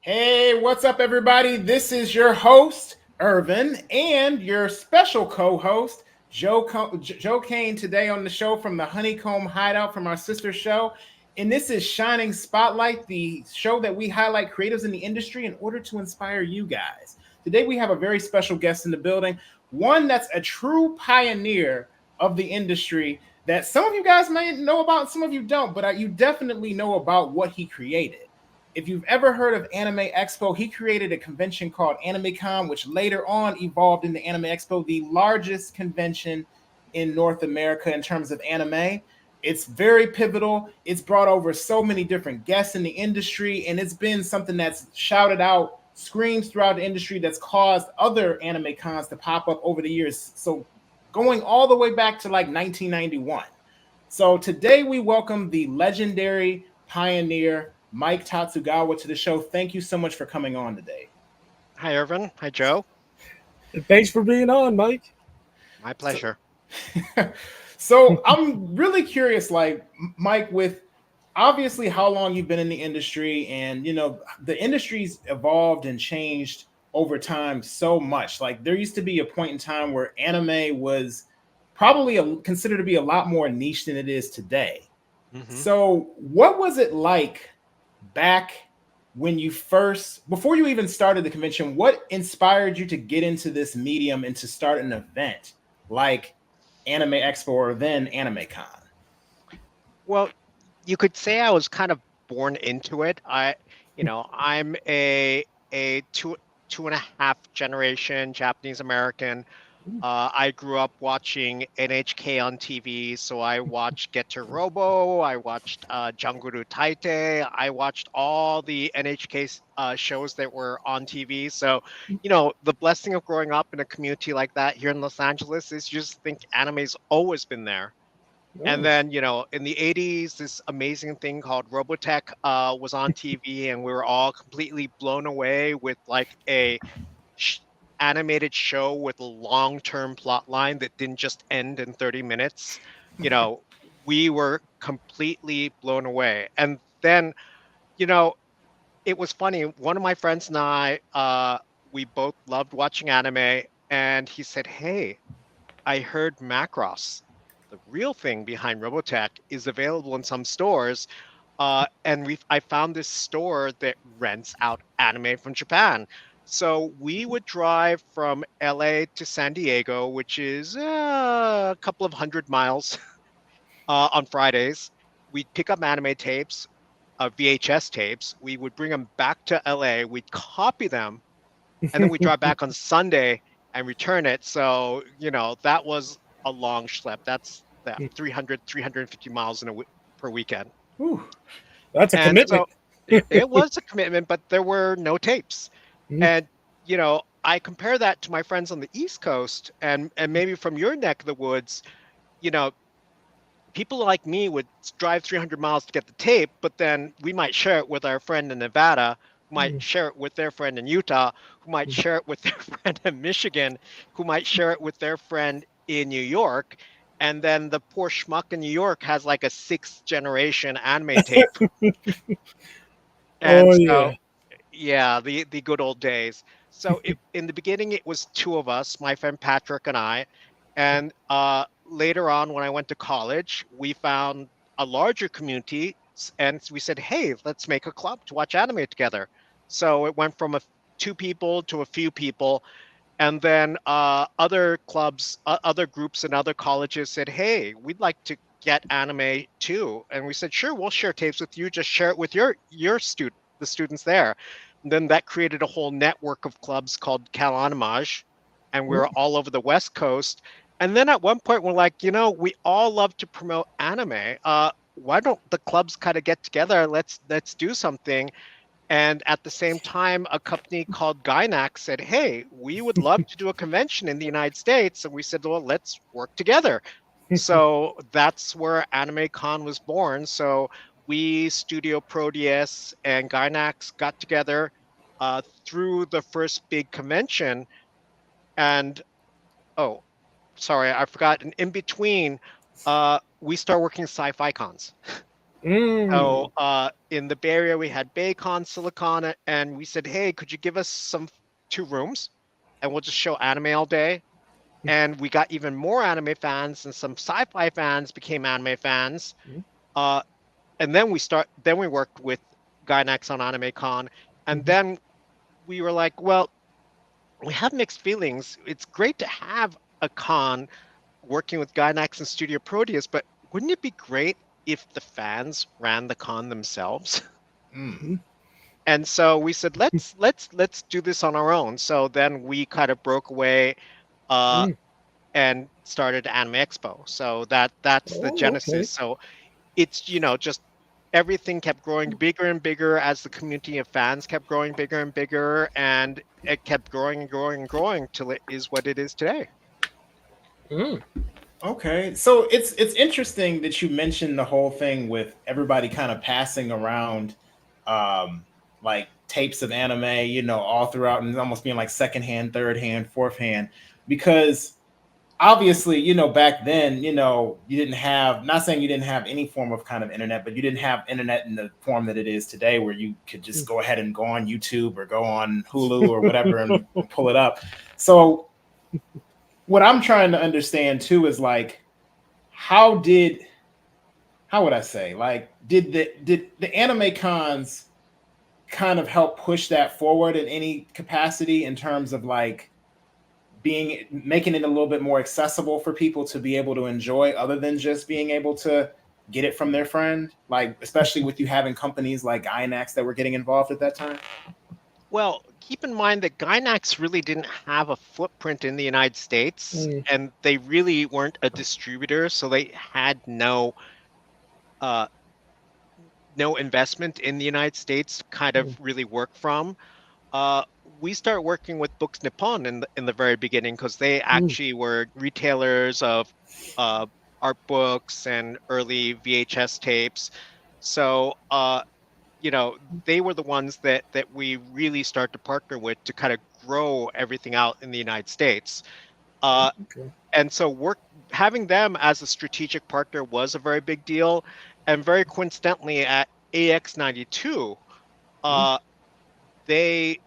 Hey, what's up, everybody? This is your host, Irvin, and your special co host, Joe Kane, today on the show from the Honeycomb Hideout from our sister show. And this is Shining Spotlight, the show that we highlight creatives in the industry in order to inspire you guys. Today, we have a very special guest in the building, one that's a true pioneer of the industry that some of you guys may know about, some of you don't, but you definitely know about what he created. If you've ever heard of Anime Expo, he created a convention called AnimeCon, which later on evolved into Anime Expo, the largest convention in North America in terms of anime. It's very pivotal. It's brought over so many different guests in the industry, and it's been something that's shouted out, screams throughout the industry that's caused other anime cons to pop up over the years. So going all the way back to like 1991. So today we welcome the legendary pioneer Mike Tatsugawa to the show. Thank you so much for coming on today. Hi, Irvin. Hi, Joe. Thanks for being on, Mike. My pleasure. So I'm really curious, like Mike, with obviously how long you've been in the industry, and the industry's evolved and changed over time so much. Like there used to be a point in time where anime was probably considered to be a lot more niche than it is today. So what was it like back when you first, before you even started the convention? What inspired you to get into this medium and to start an event like Anime Expo or then AnimeCon? Well, you could say I was kind of born into it. I'm a two and a half generation Japanese American. I grew up watching NHK on TV, so I watched Getter Robo, I watched Janguru Taite, I watched all the NHK shows that were on TV. So, the blessing of growing up in a community like that here in Los Angeles is you just think anime's always been there. And then, in the 80s, this amazing thing called Robotech was on TV, and we were all completely blown away with like a animated show with a long-term plot line that didn't just end in 30 minutes. We were completely blown away. And then, it was funny. One of my friends and I, we both loved watching anime, and he said, "Hey, I heard Macross, the real thing behind Robotech, is available in some stores. And I found this store that rents out anime from Japan." So we would drive from LA to San Diego, which is a couple of 100 miles on Fridays. We'd pick up anime tapes, VHS tapes. We would bring them back to LA. We'd copy them, and then we drive back on Sunday and return it. So, that was a long schlep. That's 350 miles per weekend. Ooh, that's a commitment. So it was a commitment, but there were no tapes. And, I compare that to my friends on the East Coast and maybe from your neck of the woods. People like me would drive 300 miles to get the tape, but then we might share it with our friend in Nevada, who might share it with their friend in Utah, who might share it with their friend in Michigan, who might share it with their friend in New York. And then the poor schmuck in New York has like a sixth generation anime tape. And yeah, the good old days. So in the beginning, it was two of us, my friend Patrick and I. And later on, when I went to college, we found a larger community, and we said, "Hey, let's make a club to watch anime together." So it went from two people to a few people. And then other clubs, other groups in other colleges said, "Hey, we'd like to get anime too." And we said, "Sure, we'll share tapes with you. Just share it with the students there." And then that created a whole network of clubs called Cal Animage, and we were all over the West Coast. And then at one point, we're like, we all love to promote anime. Why don't the clubs kind of get together? Let's do something. And at the same time, a company called Gynax said, "Hey, we would love to do a convention in the United States." And we said, "Well, let's work together." So that's where AnimeCon was born. So we, Studio Proteus, and Gynax got together through the first big convention. And, oh, sorry, I forgot. And in between, we start working sci-fi cons. So in the Bay Area, we had Baycon, Silicon, and we said, hey, could you give us 2 rooms and we'll just show anime all day? And we got even more anime fans, and some sci-fi fans became anime fans. And then we worked with Gainax on AnimeCon, and then we were like, well, we have mixed feelings. It's great to have a con working with Gainax and Studio Proteus, but wouldn't it be great if the fans ran the con themselves? And so we said, let's do this on our own. So then we kind of broke away and started Anime Expo. So that's the genesis. Okay. So it's just everything kept growing bigger and bigger as the community of fans kept growing bigger and bigger, and it kept growing and growing and growing till it is what it is today. Okay, so it's interesting that you mentioned the whole thing with everybody kind of passing around like tapes of anime, all throughout, and almost being like second hand, third hand, fourth hand, because obviously, back then, you didn't have, not saying you didn't have any form of kind of internet, but you didn't have internet in the form that it is today, where you could just go ahead and go on YouTube or go on Hulu or whatever and pull it up. So what I'm trying to understand too is like, how would I say, like, did the anime cons kind of help push that forward in any capacity in terms of like making it a little bit more accessible for people to be able to enjoy, other than just being able to get it from their friend, like especially with you having companies like Gainax that were getting involved at that time? Well, keep in mind that Gainax really didn't have a footprint in the United States, and they really weren't a distributor, so they had no investment in the United States to kind of really work from. We started working with Books Nippon in the very beginning, because they actually were retailers of art books and early VHS tapes. So they were the ones that we really start to partner with to kind of grow everything out in the United States. And so having them as a strategic partner was a very big deal. And very coincidentally, at AX92, they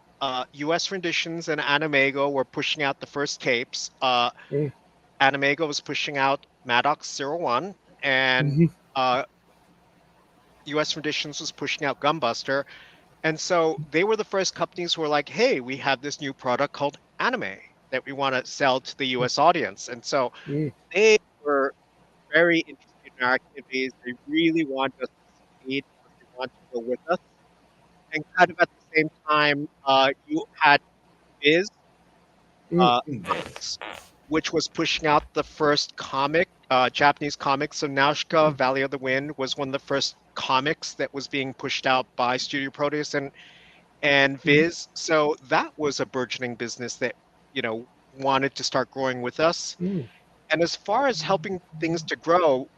US Renditions and Animego were pushing out the first tapes. Animego was pushing out Maddox 01, and US Renditions was pushing out Gunbuster. And so they were the first companies who were like, hey, we have this new product called anime that we want to sell to the US audience. And so they were very interested in our activities. They really wanted us to succeed. They wanted to go with us. And kind of at the same time, you had Viz, which was pushing out the first Japanese comic. So Nausicaa, Valley of the Wind was one of the first comics that was being pushed out by Studio Proteus and Viz. So that was a burgeoning business that, wanted to start growing with us. And as far as helping things to grow,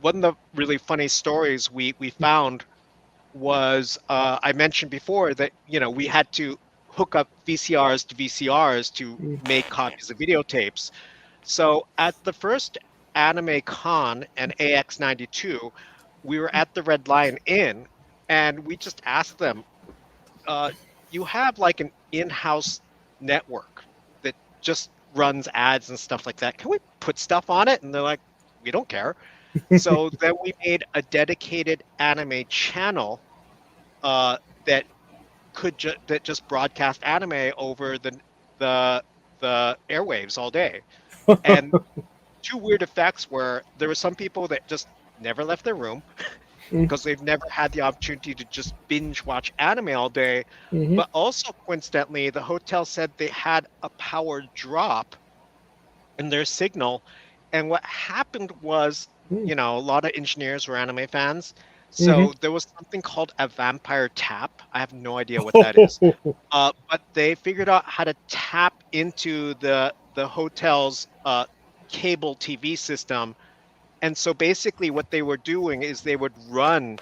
one of the really funny stories we found was, I mentioned before that, we had to hook up VCRs to VCRs to make copies of videotapes. So at the first Anime Con and AX92, we were at the Red Lion Inn, and we just asked them, you have like an in-house network that just runs ads and stuff like that. Can we put stuff on it? And they're like, we don't care. So then we made a dedicated anime channel that just broadcast anime over the airwaves all day. And 2 weird effects were, there were some people that just never left their room because they've never had the opportunity to just binge watch anime all day. But also coincidentally, the hotel said they had a power drop in their signal. And what happened was, a lot of engineers were anime fans. So there was something called a vampire tap. I have no idea what that is. But they figured out how to tap into the hotel's cable TV system. And so basically what they were doing is they would run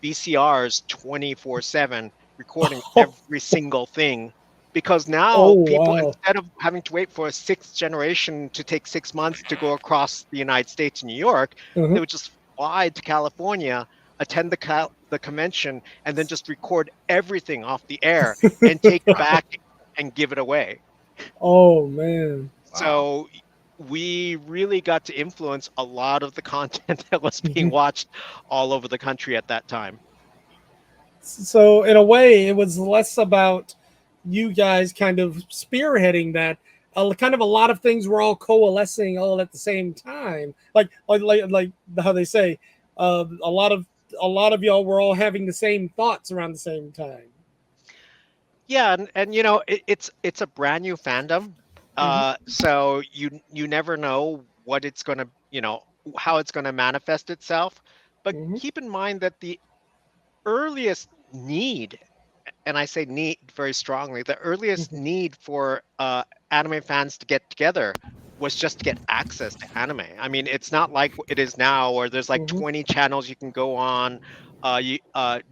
VCRs 24/7, recording every single thing. Because now people, instead of having to wait for a 6th generation to take 6 months to go across the United States to New York, they would just fly to California, attend the convention and then just record everything off the air and take it back and give it away. Oh man. So we really got to influence a lot of the content that was being watched all over the country at that time. So in a way, it was less about you guys kind of spearheading that. Kind of a lot of things were all coalescing all at the same time. Like how they say, a lot of y'all were all having the same thoughts around the same time. Yeah, and it's a brand new fandom. So you never know what it's gonna, how it's gonna manifest itself. But keep in mind that the earliest need, and I say need very strongly, the earliest need for anime fans to get together was just to get access to anime. I mean, it's not like it is now where there's like 20 channels you can go on. You can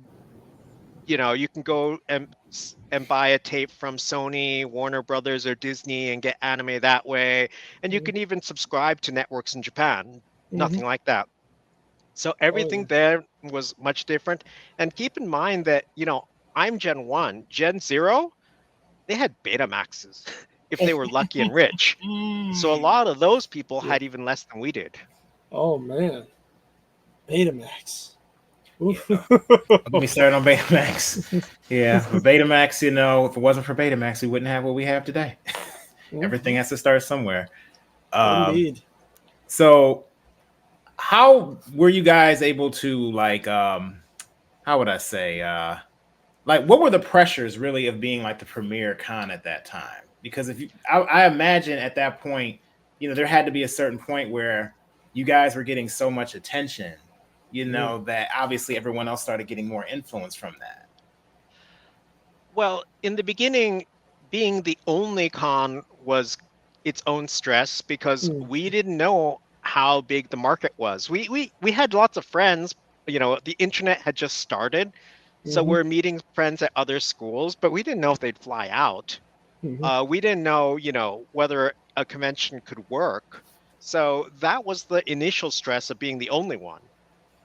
go and buy a tape from Sony, Warner Brothers, or Disney and get anime that way. And you can even subscribe to networks in Japan. Nothing like that. So everything there was much different. And keep in mind that, I'm Gen 1. Gen 0, they had Betamaxes if they were lucky and rich. So a lot of those people had even less than we did. Oh man. Betamax. Let me start on Betamax. Yeah, but Betamax, if it wasn't for Betamax, we wouldn't have what we have today. Everything has to start somewhere. Indeed. So how were you guys able to how would I say, what were the pressures really of being like the premier con at that time? Because I imagine at that point, there had to be a certain point where you guys were getting so much attention, that obviously everyone else started getting more influence from that. Well, in the beginning, being the only con was its own stress because we didn't know how big the market was. We had lots of friends, the internet had just started. So we're meeting friends at other schools, but we didn't know if they'd fly out. We didn't know, whether a convention could work. So that was the initial stress of being the only one.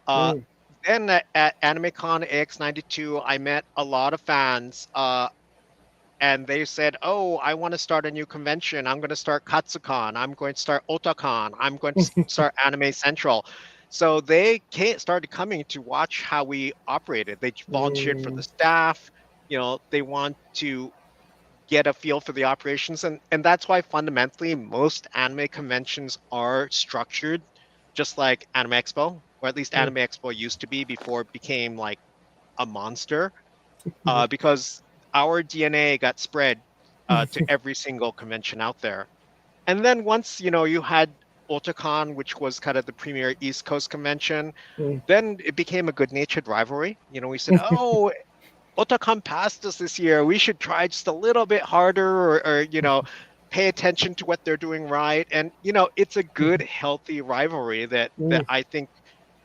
Then at AnimeCon AX92, I met a lot of fans, and they said, "Oh, I want to start a new convention. I'm going to start Katsucon. I'm going to start Otakon. I'm going to start Anime Central." So they started coming to watch how we operated. They volunteered for the staff. They want to get a feel for the operations, and that's why fundamentally most anime conventions are structured just like Anime Expo, or at least Anime Expo used to be before it became like a monster, because our DNA got spread to every single convention out there. And then once you had Otakon, which was kind of the premier East Coast convention, then it became a good-natured rivalry. We said, "Oh, Otakon passed us this year. We should try just a little bit harder, or pay attention to what they're doing right." And it's a good, healthy rivalry that I think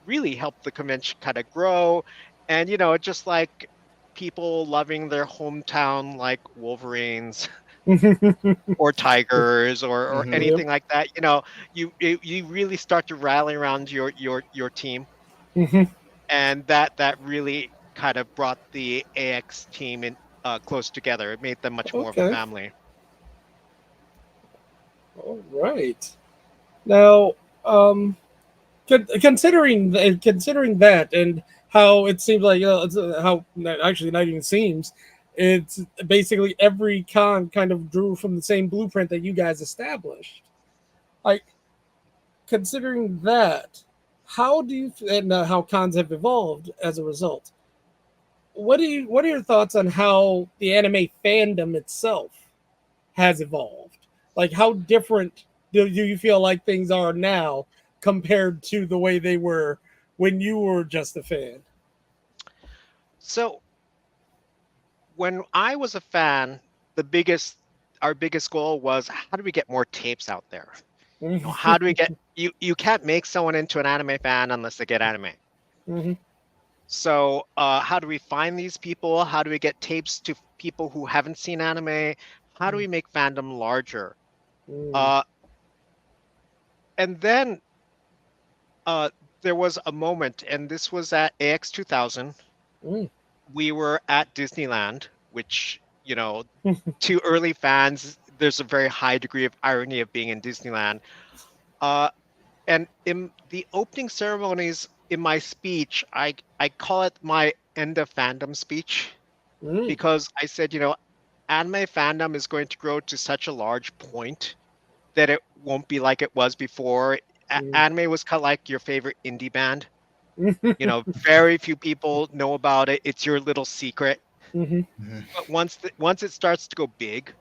really helped the convention kind of grow. And just like people loving their hometown, like Wolverines or Tigers or anything like that, you really start to rally around your team, and that really kind of brought the AX team in close together. It made them much more of a family. All right. Now, considering that and how it seems like how actually not even seems, it's basically every con kind of drew from the same blueprint that you guys established. Like, considering that, how do you and how cons have evolved as a result? What are your thoughts on how the anime fandom itself has evolved? Like, how different do you feel like things are now compared to the way they were when you were just a fan? So when I was a fan, our biggest goal was, how do we get more tapes out there? How do we get you can't make someone into an anime fan unless they get anime. So how do we find these people? How do we get tapes to people who haven't seen anime? How do we make fandom larger? And then there was a moment, and this was at AX 2000. Mm. We were at Disneyland, which, to early fans, there's a very high degree of irony of being in Disneyland. Uh, and in the opening ceremonies, in my speech, I call it my end of fandom speech, Mm. because I said, anime fandom is going to grow to such a large point that it won't be like it was before. Anime was kind of like your favorite indie band. Very few people know about it. It's your little secret. Mhm. But once it starts to go big,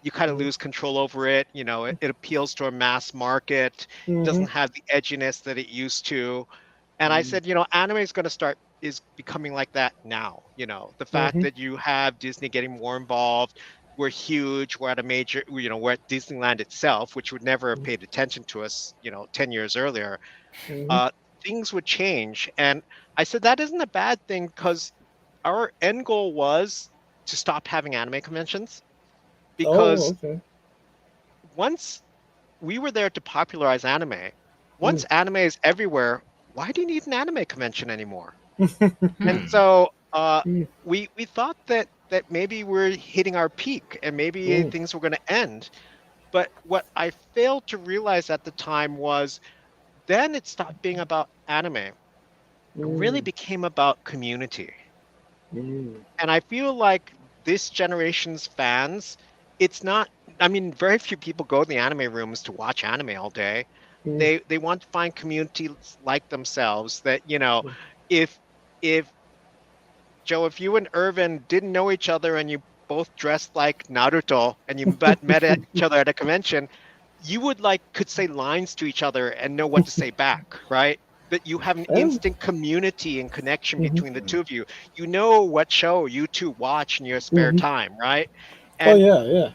you kind of lose control over it. It appeals to a mass market, doesn't have the edginess that it used to. And I said, anime is going to is becoming like that now. The fact that you have Disney getting more involved, we're huge. We're at a major, we're at Disneyland itself, which would never have paid attention to us, 10 years earlier. Things would change. And I said, that isn't a bad thing, because our end goal was to stop having anime conventions, Oh, because okay. once we were there to popularize anime, once anime is everywhere, why do you need an anime convention anymore? And so we thought that maybe we're hitting our peak and maybe things were going to end. But what I failed to realize at the time was, then it stopped being about anime. It really became about community. And I feel like this generation's fans, it's not, I mean, very few people go to the anime rooms to watch anime all day. They want to find communities like themselves that, if if if you and Irvin didn't know each other and you both dressed like Naruto and you met each other at a convention, you would could say lines to each other and know what to say back, right? That you have an instant community and connection between the two of you. You know what show you two watch in your spare time, right? Oh And yeah.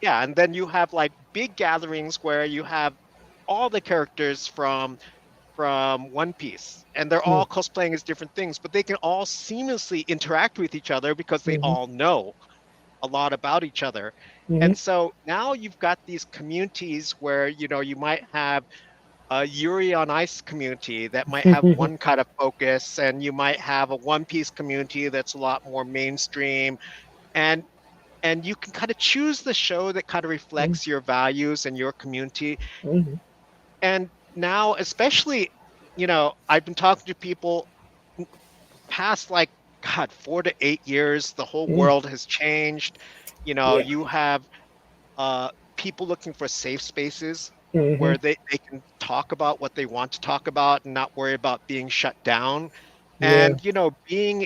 yeah, and then you have big gatherings where you have all the characters from One Piece, and they're all cosplaying as different things, but they can all seamlessly interact with each other because they all know a lot about each other. And so now you've got these communities where, you might have a Yuri on Ice community that might have one kind of focus, and you might have a One Piece community that's a lot more mainstream. And you can kind of choose the show that kind of reflects your values and your community. And now, especially, I've been talking to people past God, 4 to 8 years, the whole world has changed. Yeah. You have people looking for safe spaces where they can talk about what they want to talk about and not worry about being shut down. Yeah. And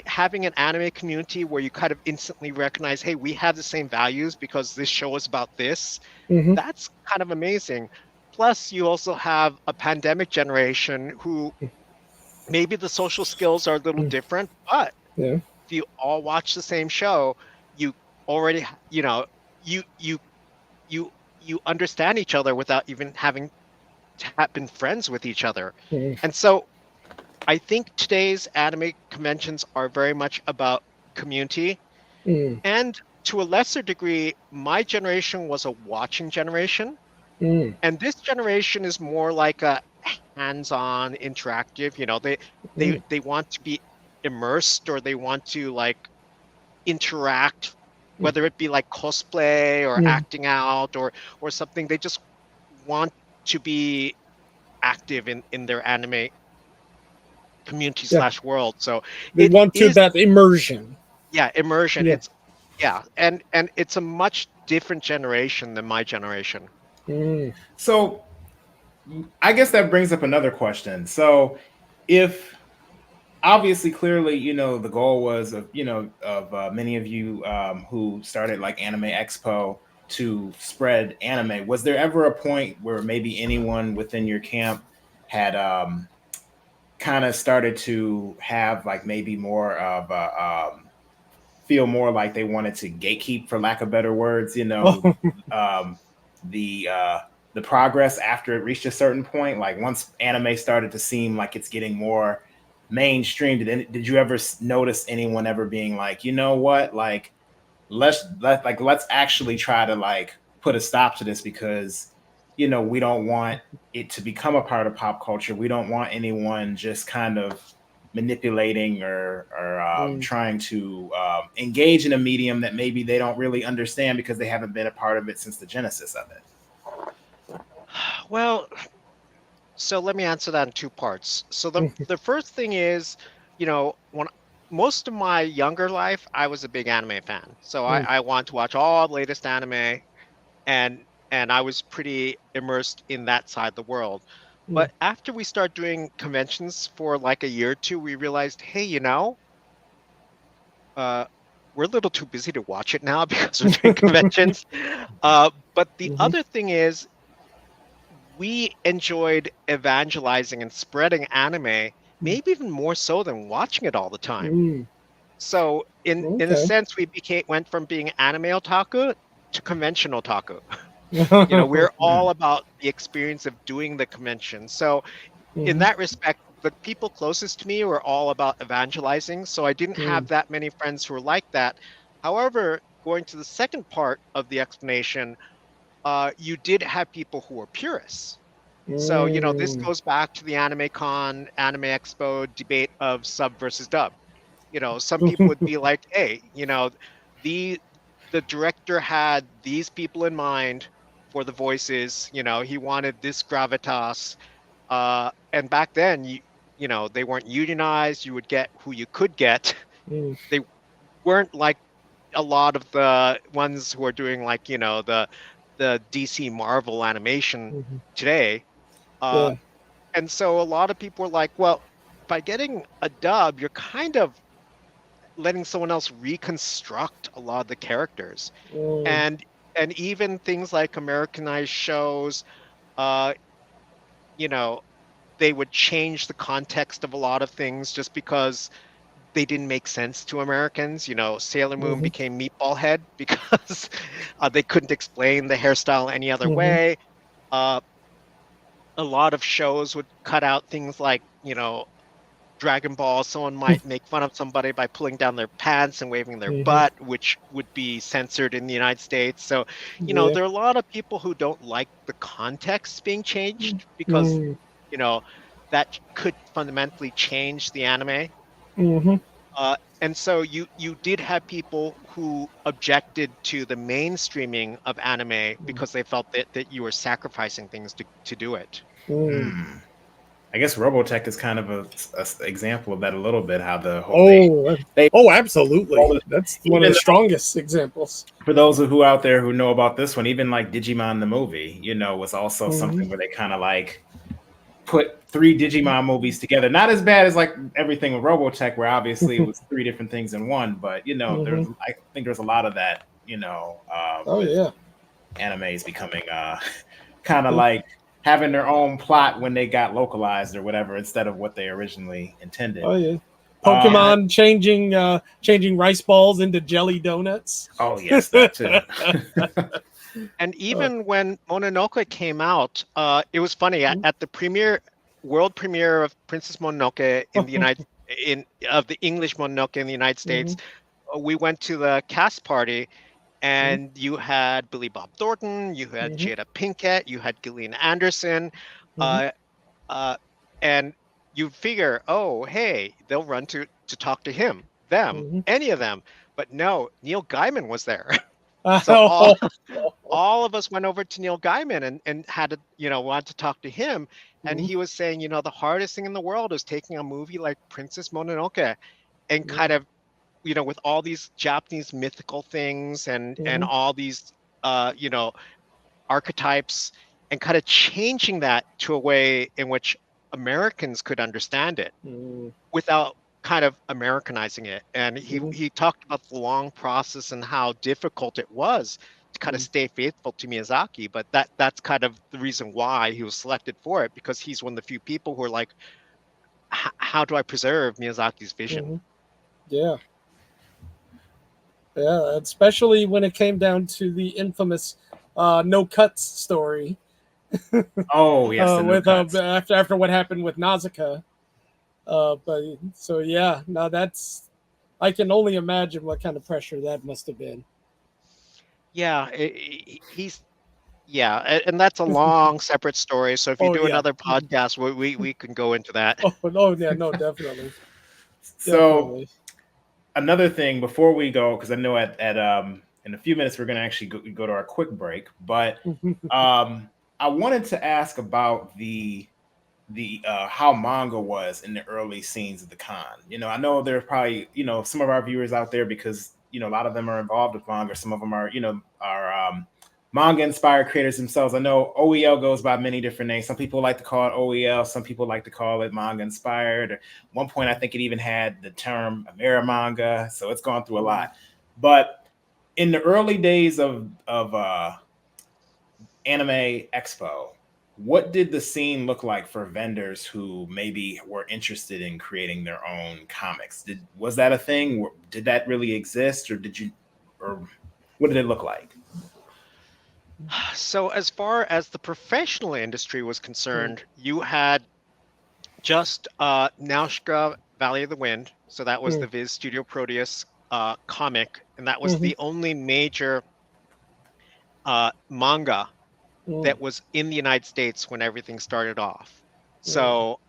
having an anime community where you kind of instantly recognize, hey, we have the same values because this show is about this. That's kind of amazing. Plus, you also have a pandemic generation who maybe the social skills are a little different, but Yeah. if you all watch the same show, you already, you understand each other without even having to have been friends with each other. And so I think today's anime conventions are very much about community. And to a lesser degree, my generation was a watching generation. And this generation is more like a hands-on interactive. They want to be immersed, or they want to interact, whether it be cosplay or acting out or something. They just want to be active in their anime community Yeah. / world. So They it want to is, that immersion. yeah, immersion. Yeah. It's and it's a much different generation than my generation. So I guess that brings up another question. So if obviously clearly the goal was of many of you who started Anime Expo to spread anime, was there ever a point where maybe anyone within your camp had kind of started to have maybe more of a feel more like they wanted to gatekeep, for lack of better words, um, the uh, the progress after it reached a certain point? Like once anime started to seem like it's getting more mainstream, did you ever notice anyone ever being like, you know what, let's actually try to put a stop to this, because we don't want it to become a part of pop culture. We don't want anyone just kind of manipulating or trying to engage in a medium that maybe they don't really understand because they haven't been a part of it since the genesis of it. Well, so let me answer that in two parts. So the first thing is, when most of my younger life, I was a big anime fan. So I want to watch all the latest anime, and I was pretty immersed in that side of the world. But after we start doing conventions for like a year or two, we realized, hey, we're a little too busy to watch it now because we're doing conventions. But the other thing is, we enjoyed evangelizing and spreading anime, maybe even more so than watching it all the time. So in a sense, we went from being anime otaku to convention otaku. We're all about the experience of doing the convention. So in that respect, the people closest to me were all about evangelizing. So I didn't have that many friends who were like that. However, going to the second part of the explanation, you did have people who were purists. So, this goes back to the Anime Con, Anime Expo debate of sub versus dub. Some people would be like, hey, the director had these people in mind for the voices, he wanted this gravitas. And back then, they weren't unionized. You would get who you could get. They weren't like a lot of the ones who are doing like, the DC Marvel animation today. And so a lot of people were like, well, by getting a dub, you're kind of letting someone else reconstruct a lot of the characters. And even things like Americanized shows, uh, they would change the context of a lot of things just because they didn't make sense to Americans. Sailor Moon became Meatball Head because they couldn't explain the hairstyle any other way. A lot of shows would cut out things like, Dragon Ball. Someone might make fun of somebody by pulling down their pants and waving their butt, which would be censored in the United States. So, there are a lot of people who don't like the context being changed because, that could fundamentally change the anime. And so you did have people who objected to the mainstreaming of anime because they felt that you were sacrificing things to do it. I guess Robotech is kind of a example of that a little bit. How the whole absolutely, that's one of the strongest examples. For those who out there who know about this one, even like Digimon the movie, was also something where they kind of like put 3 Digimon movies together. Not as bad as like everything with Robotech, where obviously it was 3 different things in one. But I think there's a lot of that. Animes becoming kind of like having their own plot when they got localized or whatever instead of what they originally intended. Pokemon changing rice balls into jelly donuts. Oh yes, that too. And even when Mononoke came out, it was funny at the world premiere of Princess Mononoke in the of the English Mononoke in the United States, we went to the cast party. And you had Billy Bob Thornton, you had Jada Pinkett, you had Gillian Anderson, and you figure, oh, hey, they'll run to talk to them, any of them. But no, Neil Gaiman was there. So all of us went over to Neil Gaiman and had to, wanted to talk to him. And he was saying, the hardest thing in the world is taking a movie like Princess Mononoke and kind of, with all these Japanese mythical things and all these, archetypes and kind of changing that to a way in which Americans could understand it without kind of Americanizing it. And he talked about the long process and how difficult it was to kind of stay faithful to Miyazaki. But that's kind of the reason why he was selected for it, because he's one of the few people who are like, how do I preserve Miyazaki's vision? Yeah, especially when it came down to the infamous no cuts story. Oh yes, with after what happened with Nausicaa. But so yeah, now that's, I can only imagine what kind of pressure that must have been. Yeah, Yeah, and that's a long separate story. So if you Oh do yeah. another podcast, we can go into that. Oh yeah. No, definitely, So definitely. another thing before we go, because I know at in a few minutes we're going to actually go to our quick break, but I wanted to ask about the how manga was in the early scenes of the con. I know there's probably some of our viewers out there, because a lot of them are involved with manga. Some of them are manga inspired creators themselves. I know OEL goes by many different names. Some people like to call it OEL. Some people like to call it manga inspired. At one point, I think it even had the term Amera manga. So it's gone through a lot. But in the early days of Anime Expo, what did the scene look like for vendors who maybe were interested in creating their own comics? Was that a thing? Did that really exist, or what did it look like? So as far as the professional industry was concerned, you had just Nausicaa Valley of the Wind. So that was the Viz Studio Proteus comic, and that was the only major manga that was in the United States when everything started off. So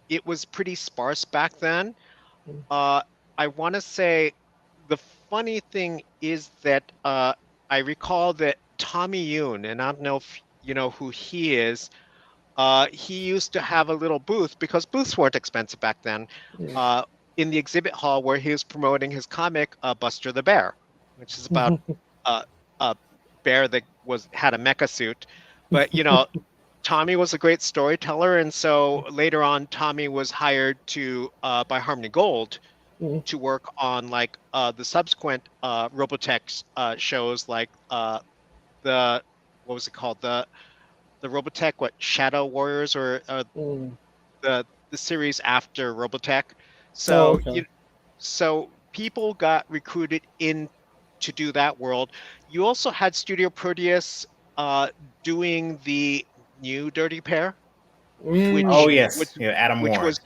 it was pretty sparse back then. I want to say the funny thing is that I recall that Tommy Yoon, and I don't know if you know who he is. He used to have a little booth, because booths weren't expensive back then, in the exhibit hall where he was promoting his comic Buster the Bear, which is about a bear that had a mecha suit. But Tommy was a great storyteller, and so later on, Tommy was hired by Harmony Gold to work on like the subsequent Robotech shows, like the what was it called, the Robotech, Shadow Warriors, or the series after Robotech. Oh, So okay. so people got recruited in to do that world. You also had Studio Proteus doing the new Dirty Pair, Oh which yes, yeah, Adam Warren. was,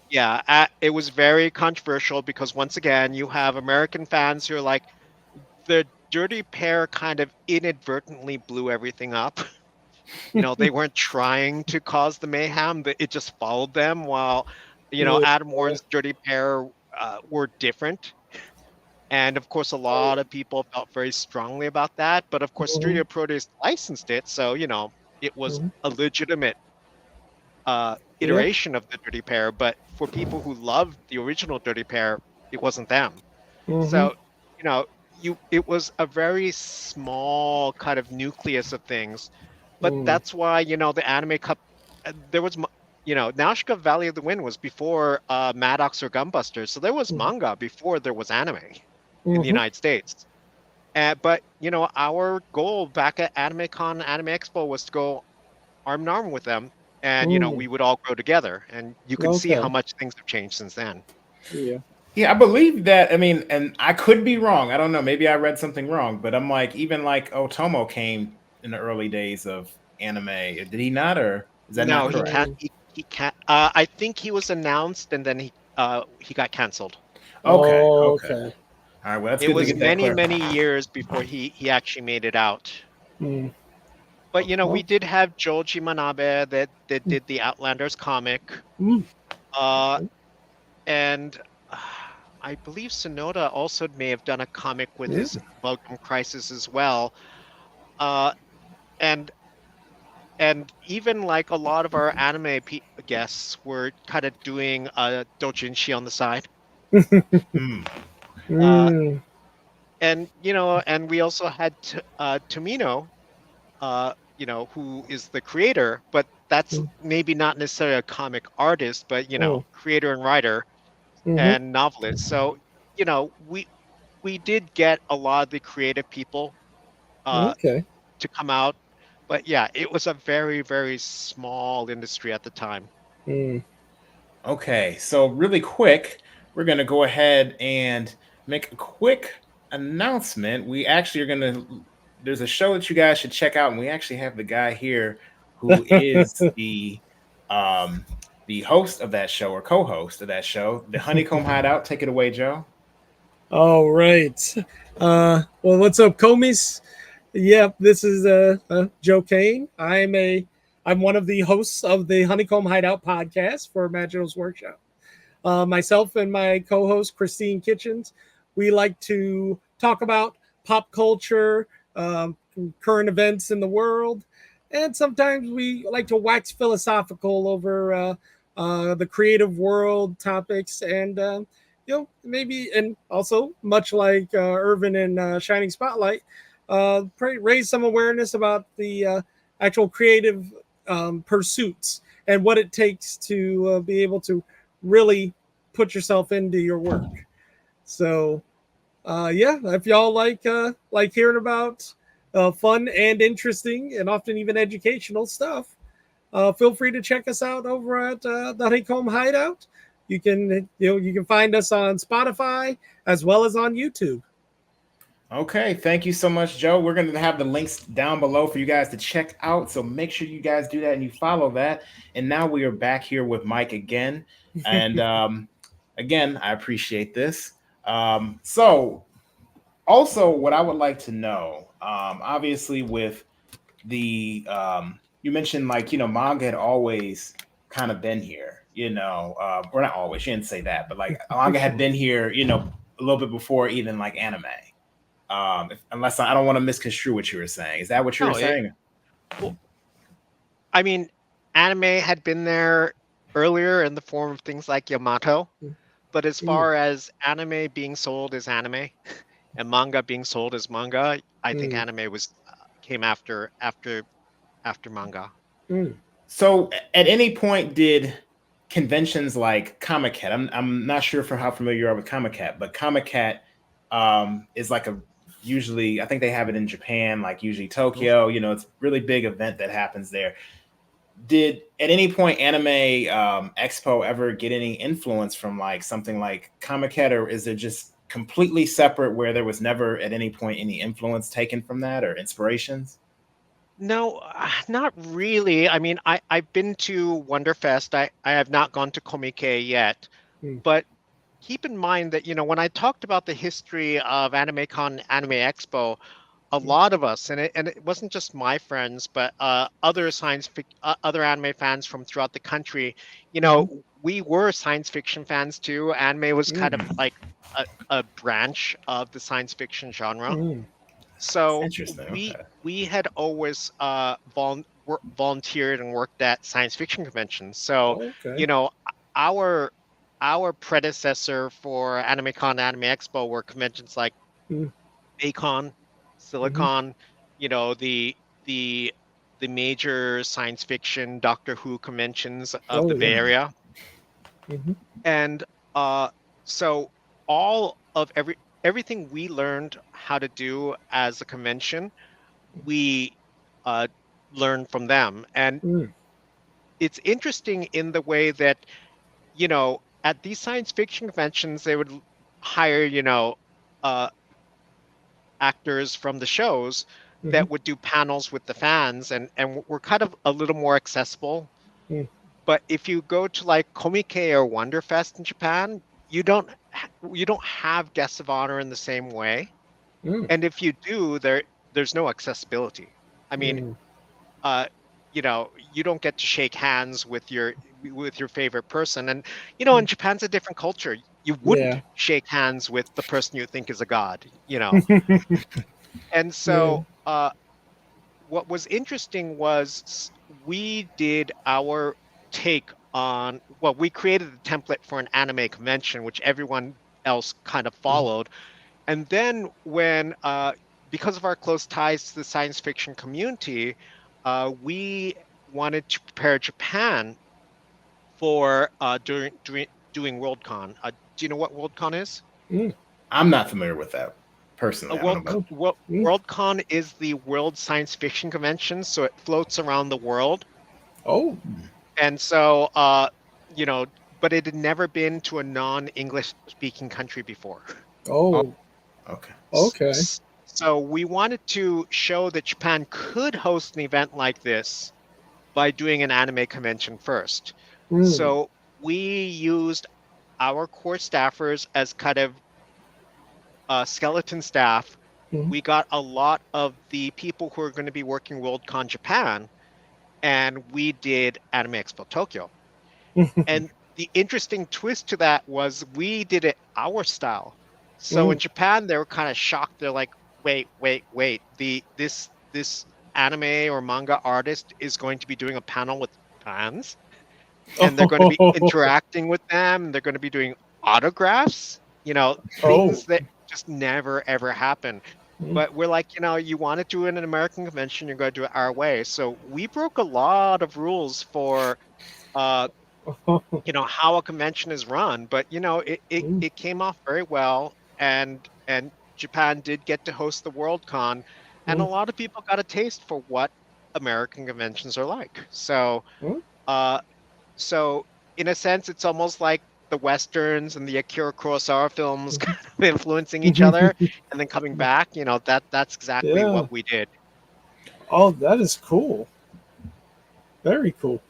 yeah, it was very controversial, because once again you have American fans who are like, the Dirty Pair kind of inadvertently blew everything up. They weren't trying to cause the mayhem, but it just followed them, while Adam Warren's Dirty Pair were different. And of course, a lot of people felt very strongly about that. But of course, Studio Proteus licensed it, so it was a legitimate Yeah. iteration of the Dirty Pair. But for people who loved the original Dirty Pair, it wasn't them. So you know, it was a very small kind of nucleus of things. But that's why the Anime Cup, there was Nausicaa Valley of the Wind was before Maddox or Gunbusters, so there was manga before there was anime in the United States. But our goal back at AnimeCon, Anime Expo, was to go arm in arm with them, and we would all grow together. And you can see how much things have changed since then. Yeah. Yeah, I believe that. I mean, and I could be wrong. I don't know. Maybe I read something wrong, but I'm like, even like Otomo came in the early days of anime. Did he not, or is that No, not he correct? can't. He can't. I think he was announced, and then he got canceled. Okay, okay. Okay. All right, well, that's It good to was get that many clarified. years before he actually made it out. But we Well. did have Joji Manabe that did the Outlanders comic, and I believe Sonoda also may have done a comic with his Welcome Crisis as well. And even like a lot of our anime guests were kind of doing doujinshi on the side. And and we also had Tomino, who is the creator, but that's maybe not necessarily a comic artist, but creator and writer and novelist. So we did get a lot of the creative people Okay. to come out, but yeah, it was a very, very small industry at the time. Okay, so really quick, we're gonna go ahead and make a quick announcement. We actually are gonna. There's a show that you guys should check out, and we actually have the guy here who is the host of that show, or co-host of that show, the Honeycomb Hideout. Take it away, Joe. All right. Well, what's up, Comies? Yep, this is Joe Kane. I'm one of the hosts of the Honeycomb Hideout podcast for Imaginals Workshop. Myself and my co-host Christine Kitchens, we like to talk about pop culture, current events in the world, and sometimes we like to wax philosophical over the creative world topics, and maybe, and also much like Irvin and Shining Spotlight, raise some awareness about the actual creative pursuits and what it takes to be able to really put yourself into your work. So, yeah, if y'all like hearing about fun and interesting and often even educational stuff, feel free to check us out over at the Honeycomb Hideout. You can find us on Spotify as well as on YouTube. Okay, thank you so much, Joe. We're going to have the links down below for you guys to check out. So make sure you guys do that and you follow that. And now we are back here with Mike again. And again, I appreciate this. So also what I would like to know, obviously with the, you mentioned manga had always kind of been here, or not always, you didn't say that, but like manga had been here, a little bit before even like anime. Unless I don't want to misconstrue what you were saying. Is that what you were saying? Well, I mean, anime had been there earlier in the form of things like Yamato, but as far as anime being sold as anime and manga being sold as manga, I think anime came after manga. So, at any point, did conventions like Comic-Cat? I'm not sure for how familiar you are with Comic-Cat, but Comic-Cat is like usually, I think they have it in Japan, like usually Tokyo. It's a really big event that happens there. Did at any point Anime Expo ever get any influence from like something like Comic-Cat, or is it just completely separate where there was never at any point any influence taken from that or inspirations? No, not really. I mean, I've been to Wonderfest. I have not gone to Comic-Con yet, but keep in mind that, when I talked about the history of AnimeCon, Anime Expo, a lot of us, and it wasn't just my friends, but other other anime fans from throughout the country, we were science fiction fans too. Anime was kind of like a branch of the science fiction genre. So we had always volunteered and worked at science fiction conventions. So our predecessor for AnimeCon, Anime Expo were conventions like Acon, Silicon, the major science fiction Doctor Who conventions of the Bay Area. And so all of everything we learned how to do as a convention, we learned from them. And it's interesting in the way that, at these science fiction conventions, they would hire, actors from the shows that would do panels with the fans, and we're kind of a little more accessible. But if you go to like Comic-Con or Wonderfest in Japan, you don't have guests of honor in the same way. And if you do, there's no accessibility. I mean, you don't get to shake hands with your favorite person. And in Japan's a different culture. You wouldn't shake hands with the person you think is a god, And so what was interesting was we did our take on, well, we created a template for an anime convention, which everyone else kind of followed. And then when, because of our close ties to the science fiction community, we wanted to prepare Japan for doing Worldcon. Do you know what Worldcon is? I'm not familiar with that personally. Worldcon is the World Science Fiction Convention, so it floats around the world. And so, but it had never been to a non-English speaking country before. Okay. So we wanted to show that Japan could host an event like this by doing an anime convention first. So we used our core staffers as kind of skeleton staff we got a lot of the people who are going to be working Worldcon Japan, and we did Anime Expo Tokyo. And the interesting twist to that was we did it our style. So in Japan, they were kind of shocked. They're like, wait. This anime or manga artist is going to be doing a panel with fans, and they're going to be interacting with them. They're going to be doing autographs, things that just never ever happen. But we're like, you want to do it in an American convention, you're going to do it our way. So we broke a lot of rules for how a convention is run, but it came off very well, and Japan did get to host the Worldcon, and a lot of people got a taste for what American conventions are like. So so in a sense, it's almost like the Westerns and the Akira Kurosawa films kind of influencing each other and then coming back. That's exactly what we did. Oh, that is cool. Very cool.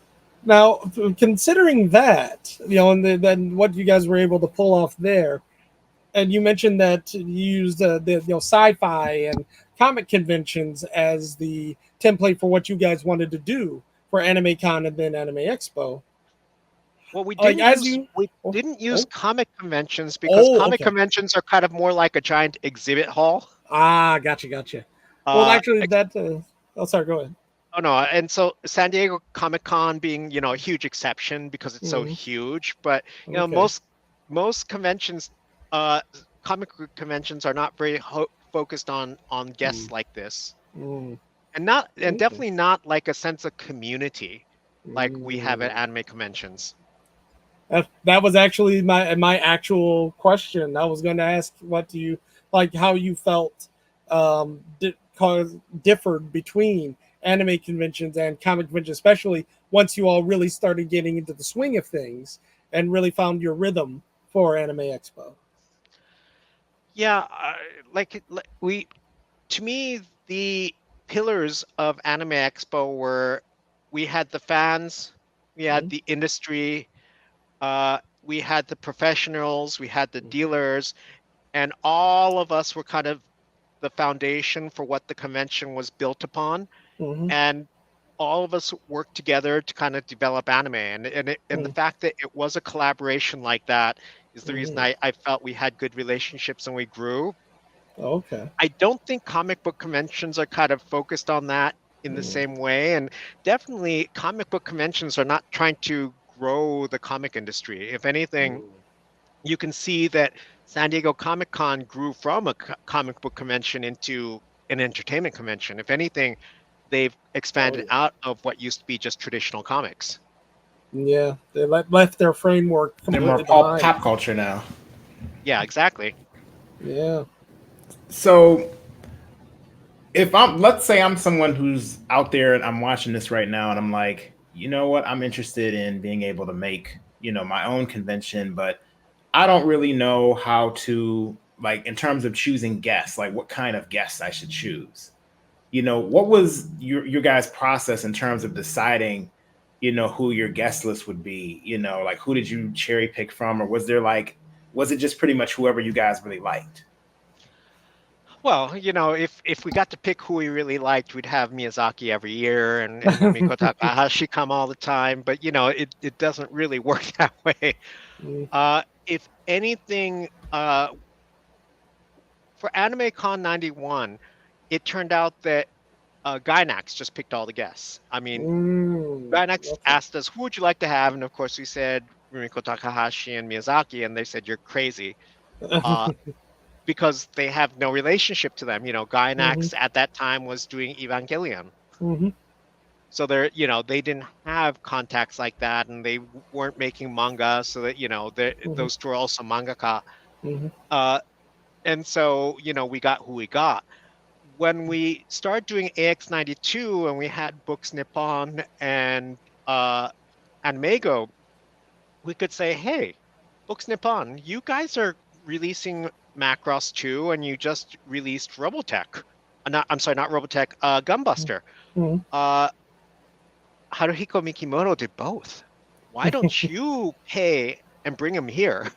Now, considering that, and then what you guys were able to pull off there, and you mentioned that you used the sci-fi and comic conventions as the template for what you guys wanted to do for Anime Con and then Anime Expo. Well, we didn't use comic conventions because comic conventions are kind of more like a giant exhibit hall. Ah, gotcha. Well, actually, sorry, go ahead. Oh no, and so San Diego Comic-Con being, a huge exception because it's so huge, but most conventions, comic conventions are not very focused on guests like this, and definitely not like a sense of community like we have at anime conventions. That was actually my actual question. I was going to ask, what do you like? How you felt differed between anime conventions and comic conventions, especially once you all really started getting into the swing of things and really found your rhythm for Anime Expo. Yeah, to me, the pillars of Anime Expo were, we had the fans, we had the industry, we had the professionals, we had the dealers, and all of us were kind of the foundation for what the convention was built upon. And all of us worked together to kind of develop anime, and the fact that it was a collaboration like that is the reason I felt we had good relationships and we grew. Okay. I don't think comic book conventions are kind of focused on that in the same way, and definitely comic book conventions are not trying to grow the comic industry. If anything, you can see that San Diego Comic-Con grew from a comic book convention into an entertainment convention. If anything, they've expanded out of what used to be just traditional comics. Yeah, they left their framework completely They're more pop culture now. Yeah, exactly. Yeah. So let's say I'm someone who's out there and I'm watching this right now and I'm like, you know what, I'm interested in being able to make, my own convention, but I don't really know how to, like, in terms of choosing guests, like what kind of guests I should choose. What was your guys' process in terms of deciding, who your guest list would be? Like, who did you cherry pick from, or was it just pretty much whoever you guys really liked? Well, if we got to pick who we really liked, we'd have Miyazaki every year and Rumiko Takahashi come all the time. But it doesn't really work that way. If anything, for Anime Con 91. It turned out that Gainax just picked all the guests. I mean, Gainax asked us, who would you like to have? And of course, we said Rumiko Takahashi and Miyazaki, and they said, you're crazy. Because they have no relationship to them. Gainax at that time was doing Evangelion. So they didn't have contacts like that, and they weren't making manga, so that, those two are also mangaka. And so, we got who we got. When we started doing AX92 and we had Books Nippon and Animego, we could say, hey, Books Nippon, you guys are releasing Macross 2 and you just released Robotech. Not Robotech, Gunbuster. Haruhiko Mikimoto did both. Why don't you pay and bring him here?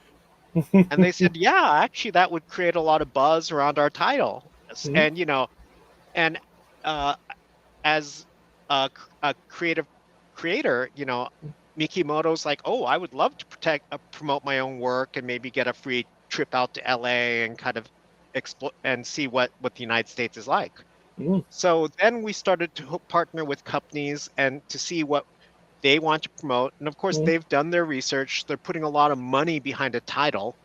And they said, yeah, actually, that would create a lot of buzz around our title. this. And and as a creative creator, Mikimoto's like, oh, I would love to promote my own work and maybe get a free trip out to LA and kind of explore and see what the United States is like. So then we started to partner with companies and to see what they want to promote. And of course, they've done their research. They're putting a lot of money behind a title.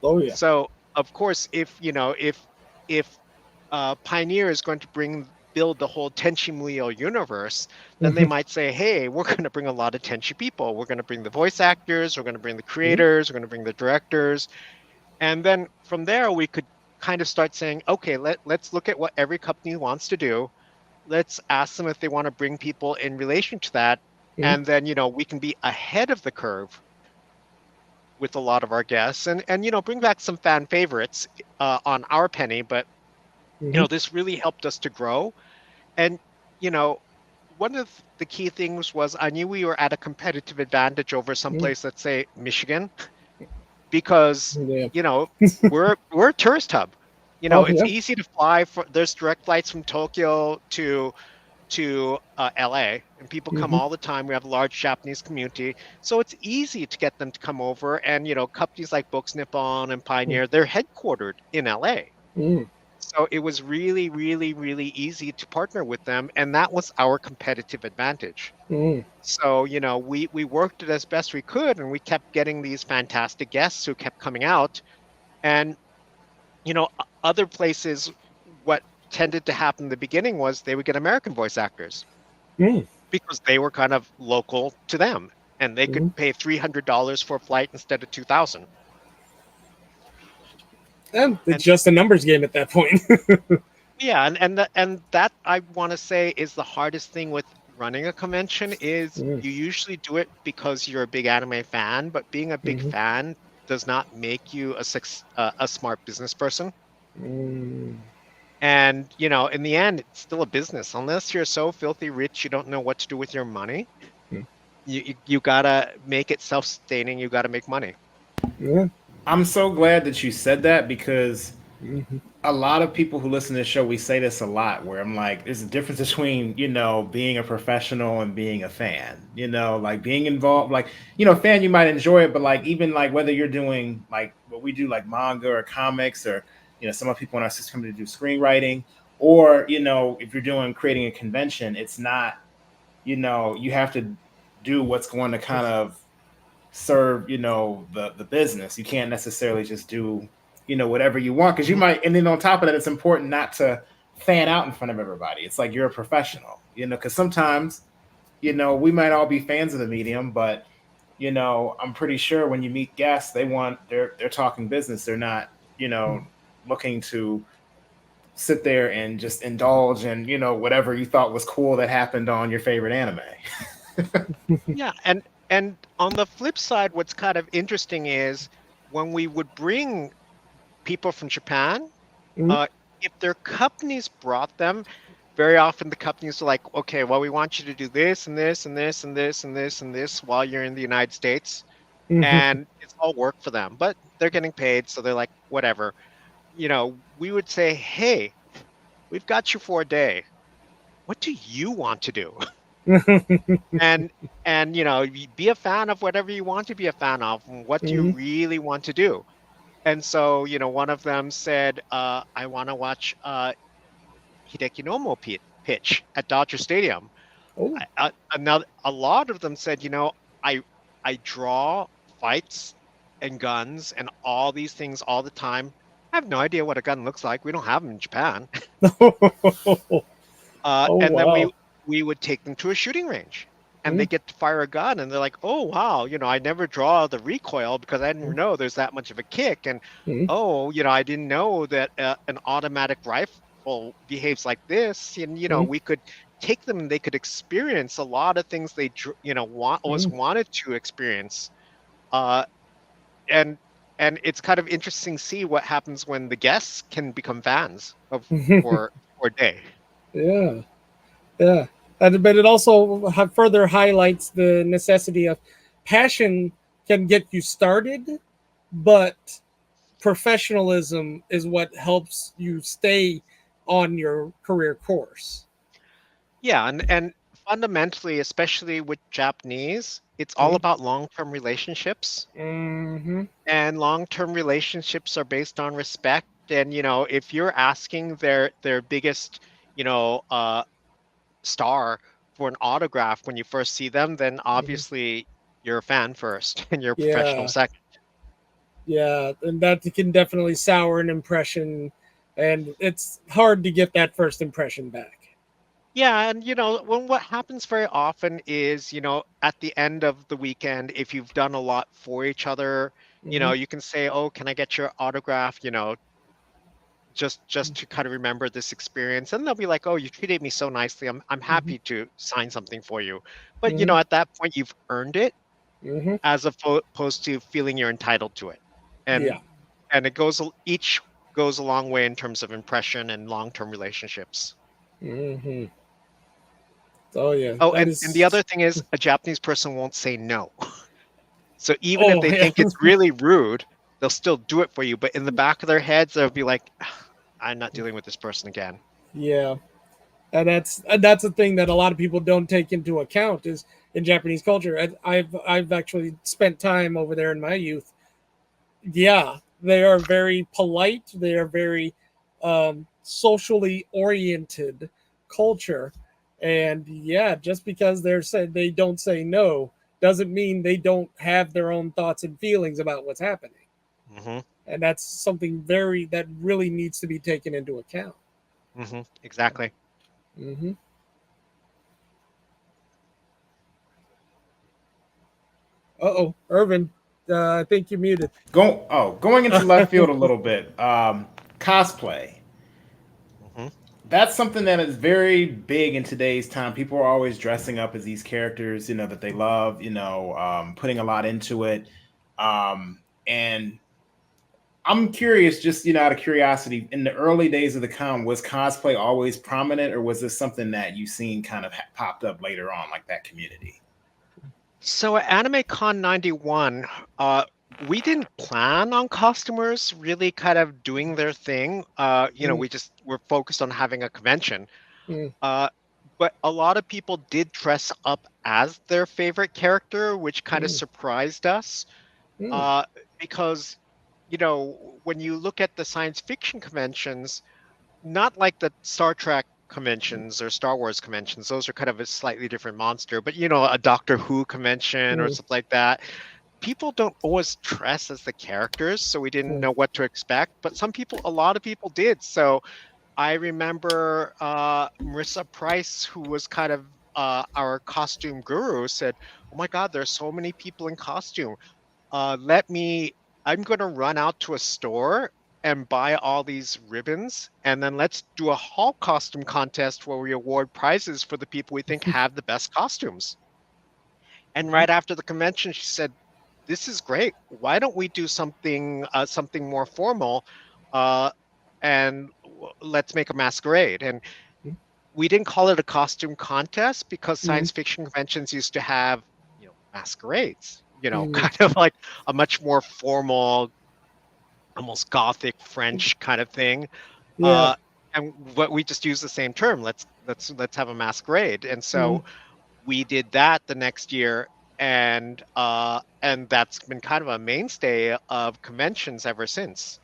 Oh yeah. So of course, if Pioneer is going to build the whole Tenchi Muyo universe, then they might say, hey, we're going to bring a lot of Tenchi people. We're going to bring the voice actors. We're going to bring the creators. We're going to bring the directors. And then from there, we could kind of start saying, okay, let's look at what every company wants to do. Let's ask them if they want to bring people in relation to that. And then, we can be ahead of the curve with a lot of our guests and bring back some fan favorites on our penny. But, this really helped us to grow. And, one of the key things was I knew we were at a competitive advantage over someplace, let's say Michigan, because, we're a tourist hub. It's easy to fly. There's direct flights from Tokyo to LA, and people come all the time. We have a large Japanese community, so it's easy to get them to come over. And companies like Books Nippon and Pioneer, they're headquartered in LA. So it was really, really, really easy to partner with them, and that was our competitive advantage. So we worked it as best we could, and we kept getting these fantastic guests who kept coming out. And other places, what tended to happen in the beginning was they would get American voice actors because they were kind of local to them, and they could pay $300 for a flight instead of $2,000. And it's just a numbers game at that point. Yeah, and that I want to say is the hardest thing with running a convention is you usually do it because you're a big anime fan, but being a big fan does not make you a smart business person. And in the end, it's still a business. Unless you're so filthy rich you don't know what to do with your money, you gotta make it self-sustaining. You gotta make money. I'm so glad that you said that, because a lot of people who listen to this show, we say this a lot, where I'm like, there's a difference between, being a professional and being a fan, like being involved, like, fan, you might enjoy it, but like, even like whether you're doing like what we do, like manga or comics, or, some of people in our system to do screenwriting, or, if you're creating a convention, it's not, you have to do what's going to kind of serve, the business. You can't necessarily just do, whatever you want, because you might, and then on top of that, it's important not to fan out in front of everybody. It's like you're a professional, because sometimes, we might all be fans of the medium, but, I'm pretty sure when you meet guests, they're talking business. They're not, looking to sit there and just indulge in, whatever you thought was cool that happened on your favorite anime. Yeah, and on the flip side, what's kind of interesting is when we would bring people from Japan, if their companies brought them, very often the companies are like, okay, well, we want you to do this and this and this and this and this and this while you're in the United States. And it's all work for them, but they're getting paid. So they're like, whatever. We would say, hey, we've got you for a day. What do you want to do? and be a fan of whatever you want to be a fan of, and what do you really want to do. And so one of them said, I want to watch Hideki Nomo pitch at Dodger Stadium. A lot of them said, I draw fights and guns and all these things all the time. I have no idea what a gun looks like. We don't have them in Japan. And then we would take them to a shooting range, and they get to fire a gun, and they're like, oh, wow, I never draw the recoil because I didn't know there's that much of a kick. And, I didn't know that an automatic rifle behaves like this. And, we could take them and they could experience a lot of things they, wanted to experience. And it's kind of interesting to see what happens when the guests can become fans of for a day. Yeah. But it also further highlights the necessity of passion can get you started, but professionalism is what helps you stay on your career course. Yeah, and fundamentally, especially with Japanese, it's all Mhm. about long-term relationships. Mm-hmm. And long-term relationships are based on respect. And if you're asking their biggest, you know, star for an autograph when you first see them, then Hmm. obviously you're a fan first and you're a professional Yeah, second. yeah, and that can definitely sour an impression, and it's hard to get that first impression back. Yeah, and when what happens very often is, at the end of the weekend, if you've done a lot for each other, Hmm. you can say, "Oh, can I get your autograph?" Just to kind of remember this experience, and they'll be like, "Oh, you treated me so nicely. I'm Hmm. happy to sign something for you." But Hmm. at that point, you've earned it, Hmm. as opposed to feeling you're entitled to it, Yeah. and each goes a long way in terms of impression and long-term relationships. Hmm. Oh yeah, Oh, that and the is. other thing is a Japanese person won't say no. So even if Oh they yeah. think it's really rude, they'll still do it for you. But in the back of their heads, they'll be like, I'm not dealing with this person again. Yeah, and that's a thing that a lot of people don't take into account is in Japanese culture. I've actually spent time over there in my youth. Yeah, they are very polite. They are very socially oriented culture, and yeah, just because they're said they don't say no doesn't mean they don't have their own thoughts and feelings about what's happening. Hmm. And that's something very that really needs to be taken into account. Exactly. Hmm. Uh-oh, Irvin, I think you're muted. Going into left field a little bit. Cosplay. Hmm. That's something that is very big in today's time. People are always dressing up as these characters, that they love, putting a lot into it. And I'm curious, just, out of curiosity, in the early days of the con, was cosplay always prominent, or was this something that you seen kind of popped up later on, like that community? So at AnimeCon 91, we didn't plan on costumers really kind of doing their thing. Mm, We just were focused on having a convention. mm, Uh, but a lot of people did dress up as their favorite character, which kind of mm, surprised us. mm, Uh, because, when you look at the science fiction conventions, not like the Star Trek conventions or Star Wars conventions, those are kind of a slightly different monster, but a Doctor Who convention or mm, something like that, people don't always dress as the characters, so we didn't mm, know what to expect. But a lot of people did. So I remember Marissa Price, who was kind of our costume guru, said, "Oh my God, there's so many people in costume. Let me, I'm going to run out to a store and buy all these ribbons, and then let's do a hall costume contest where we award prizes for the people we think have the best costumes." And right after the convention, she said, "This is great. Why don't we do something more formal, uh, and let's make a masquerade?" And mm, we didn't call it a costume contest because mm, science fiction conventions used to have, masquerades, mm. kind of like a much more formal, almost gothic French kind of thing. Yeah. Uh, and what we just use the same term. Let's have a masquerade. And Mm, so we did that the next year, and that's been kind of a mainstay of conventions ever since.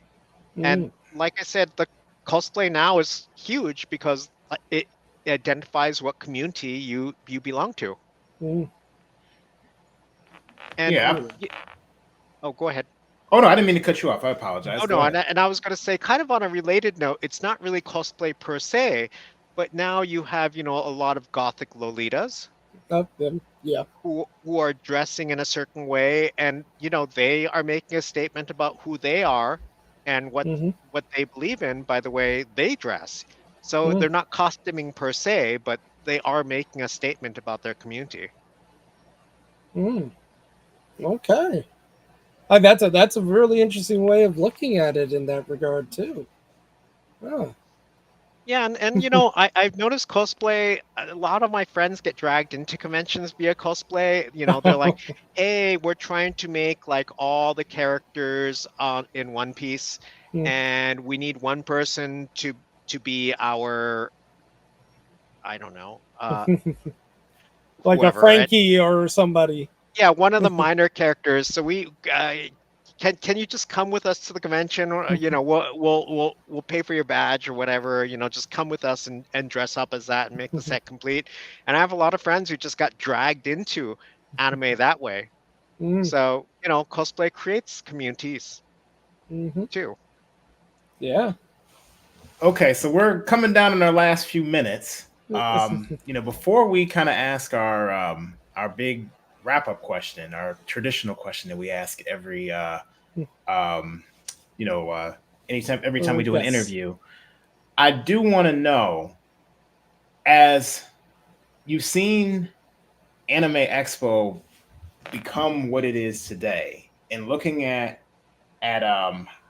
And mm, like I said, the cosplay now is huge because it identifies what community you belong to. mm. And Yeah. Oh, oh, go ahead. Oh no, I didn't mean to cut you off. I Oh apologize. Go no, ahead. and I was going to say, kind of on a related note, it's not really cosplay per se, but now you have, a lot of gothic lolitas them. Yeah. who are dressing in a certain way, and they are making a statement about who they are and Hmm. what they believe in by the way they dress. So Mm, they're not costuming per se, but they are making a statement about their community. mm. Okay. That's a really interesting way of looking at it in that regard too. Oh. Yeah, and I've noticed cosplay. A lot of my friends get dragged into conventions via cosplay. They're like, "Hey, we're trying to make like all the characters in One Piece, Mm, and we need one person to be our, I don't know, like a whoever. Frankie or somebody. Yeah, one of the minor characters. So we can you just come with us to the convention? We'll pay for your badge or whatever. Just come with us and dress up as that and make the set complete. And I have a lot of friends who just got dragged into anime that way. So cosplay creates communities too. Yeah. Okay, so we're coming down in our last few minutes. Before we kind of ask our big wrap up question, our traditional question that we ask every every time we do an interview, I do want to know, as you've seen Anime Expo become what it is today, and looking at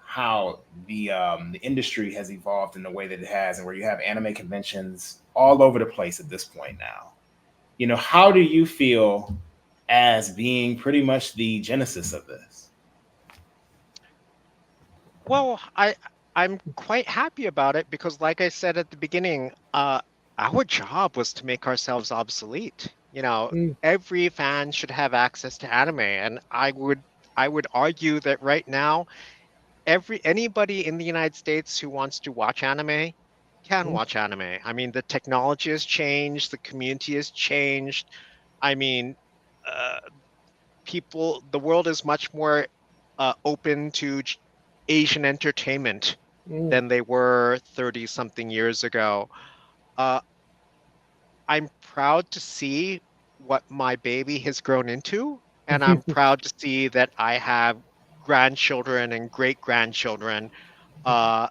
how the industry has evolved in the way that it has, and where you have anime conventions all over the place at this point now. How do you feel as being pretty much the genesis of this? Well, I'm quite happy about it because, like I said at the beginning, our job was to make ourselves obsolete. Every fan should have access to anime, and I would argue that right now, anybody in the United States who wants to watch anime can watch anime. I mean, the technology has changed, the community has changed. I mean, uh, the world is much more open to Asian entertainment than they were 30 something years ago. Uh, I'm proud to see what my baby has grown into, and I'm proud to see that I have grandchildren and great grandchildren uh,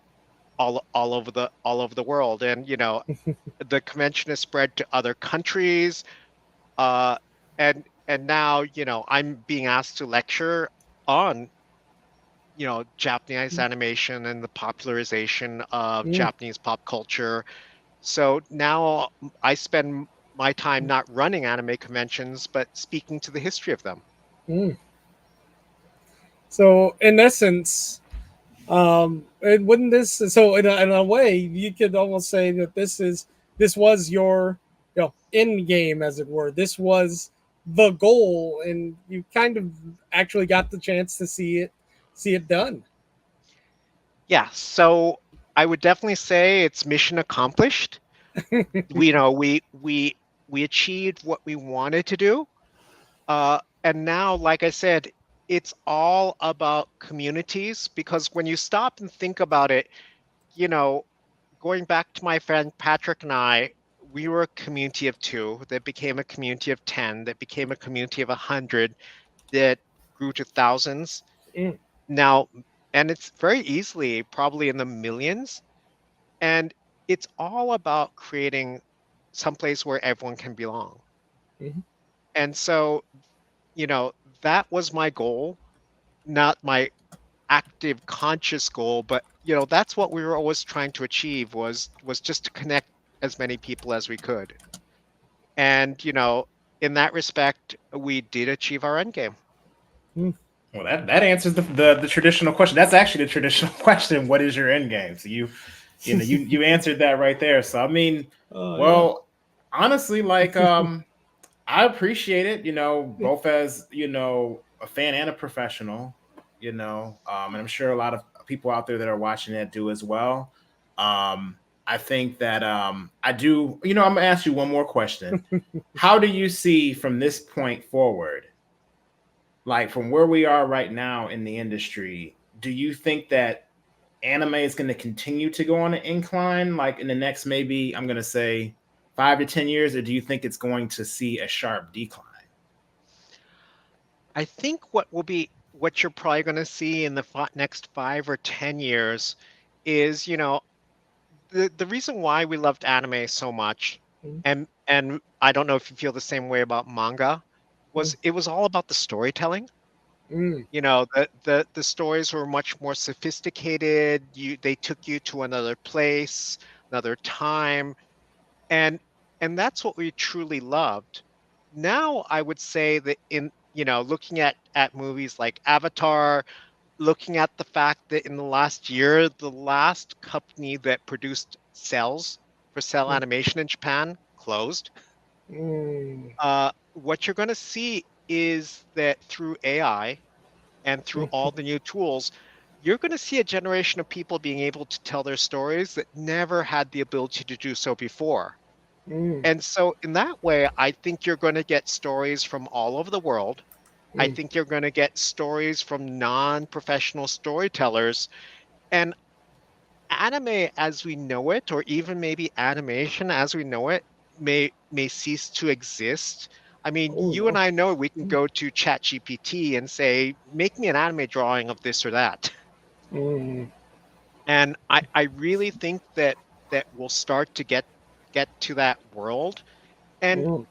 all over the world. And the convention is spread to other countries, uh, and now I'm being asked to lecture on Japanese animation and the popularization of Japanese pop culture. So now I spend my time not running anime conventions, but speaking to the history of them. So in essence, and wouldn't this, so in a way you could almost say that this was your end game, as it were. This was the goal, and you kind of actually got the chance to see it done. Yeah, so I would definitely say it's mission accomplished. We achieved what we wanted to do. And now, like I said, it's all about communities, because when you stop and think about it, going back to my friend Patrick and I, we were a community of 2 that became a community of 10, that became a community of 100, that grew to thousands. Now, and it's very easily probably in the millions. And it's all about creating someplace where everyone can belong. And so, you know, that was my goal, not my active conscious goal, but that's what we were always trying to achieve, was just to connect as many people as we could. And in that respect, we did achieve our end game. Well, that answers the traditional question. That's actually the traditional question. What is your end game? So you answered that right there. So I mean, honestly, like I appreciate it. Both as a fan and a professional. And I'm sure a lot of people out there that are watching that do as well. I think that I do. I'm gonna ask you one more question. How do you see from this point forward? Like from where we are right now in the industry, do you think that anime is going to continue to go on an incline, like in the next, maybe I'm going to say 5 to 10 years, or do you think it's going to see a sharp decline? I think what you're probably going to see in the next 5 or 10 years is, the reason why we loved anime so much, and I don't know if you feel the same way about manga, was it was all about the storytelling. The stories were much more sophisticated. They took you to another place, another time, and that's what we truly loved. Now I would say that in looking at movies like Avatar, looking at the fact that in the last year, the last company that produced cells for cell animation in Japan closed. What you're going to see is that through AI and through all the new tools, you're going to see a generation of people being able to tell their stories that never had the ability to do so before. And so in that way, I think you're going to get stories from all over the world. I think you're going to get stories from non-professional storytellers, and anime as we know it, or even maybe animation as we know it, may cease to exist. I mean, Oh, you no. and I know we can go to ChatGPT and say, make me an anime drawing of this or that. And I really think that we'll start to get to that world. And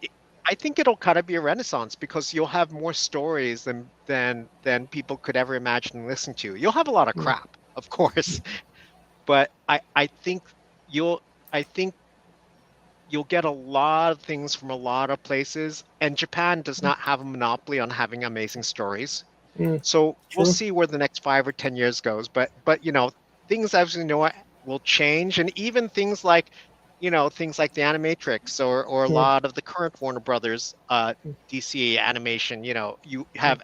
I think it'll kind of be a renaissance because you'll have more stories than people could ever imagine and listen to. You'll have a lot of crap, of course, but I think you'll I think you'll get a lot of things from a lot of places, and Japan does not have a monopoly on having amazing stories. So we'll True. see where the next 5 or 10 years goes. But things as we know it will change, and even things like things like the Animatrix or a lot of the current Warner Brothers DC animation. You have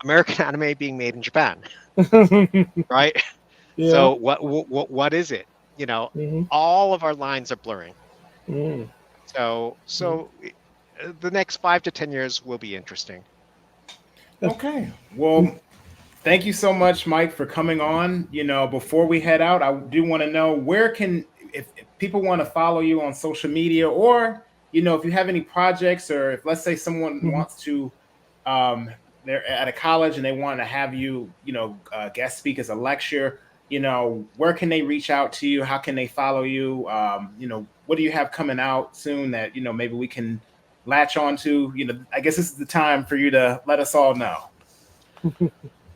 American anime being made in Japan, right? Yeah. So what is it? All of our lines are blurring. So the next 5 to 10 years will be interesting. Okay. Well, thank you so much, Mike, for coming on. Before we head out, I do want to know if people want to follow you on social media, or if you have any projects, or if, let's say, someone wants to, they're at a college and they want to have you, guest speak as a lecture. Where can they reach out to you? How can they follow you? What do you have coming out soon that maybe we can latch on to? I guess this is the time for you to let us all know.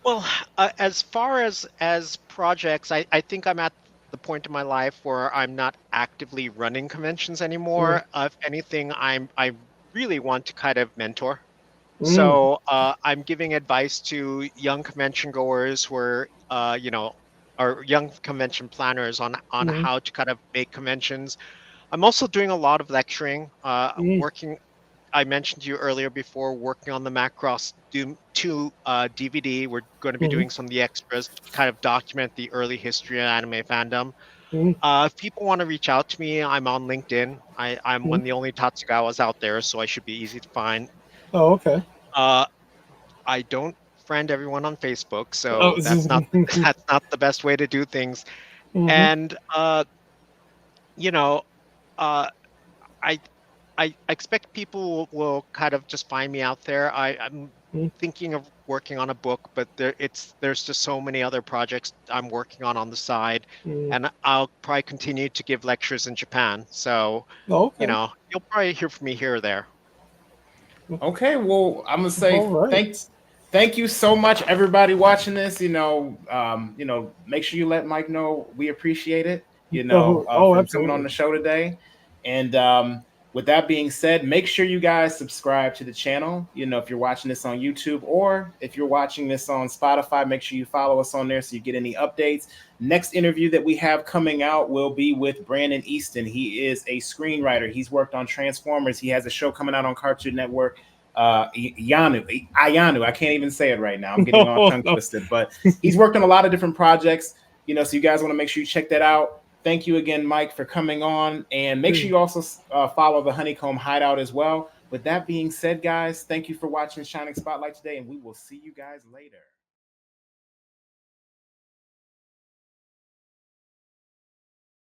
Well, as far as projects, I think I'm at the point in my life where I'm not actively running conventions anymore. If anything, I really want to kind of mentor. So I'm giving advice to young convention goers who are, or young convention planners on how to kind of make conventions. I'm also doing a lot of lecturing, working. I mentioned to you earlier before, working on the Macross Doom 2 DVD. We're going to be doing some of the extras to kind of document the early history of anime fandom. If people want to reach out to me, I'm on LinkedIn. I'm one of the only Tatsugawas out there, so I should be easy to find. Oh, okay. I don't friend everyone on Facebook, Oh, so that's not the best way to do things. And you know, uh, I I expect people will kind of just find me out there. I'm thinking of working on a book, but there's just so many other projects I'm working on the side, and I'll probably continue to give lectures in Japan. So okay. You'll probably hear from me here or there. Okay, well, I'm gonna say All right. thank you so much, everybody watching this. Make sure you let Mike know we appreciate it. For him coming on the show today. And with that being said, make sure you guys subscribe to the channel. If you're watching this on YouTube, or if you're watching this on Spotify, make sure you follow us on there so you get any updates. Next interview that we have coming out will be with Brandon Easton. He is a screenwriter. He's worked on Transformers. He has a show coming out on Cartoon Network. Ayanu. I can't even say it right now. I'm getting all tongue twisted, but he's worked on a lot of different projects. So you guys want to make sure you check that out. Thank you again, Mike, for coming on, and make sure you also follow the Honeycomb Hideout as well. With that being said, guys, thank you for watching Shining Spotlight today, and we will see you guys later.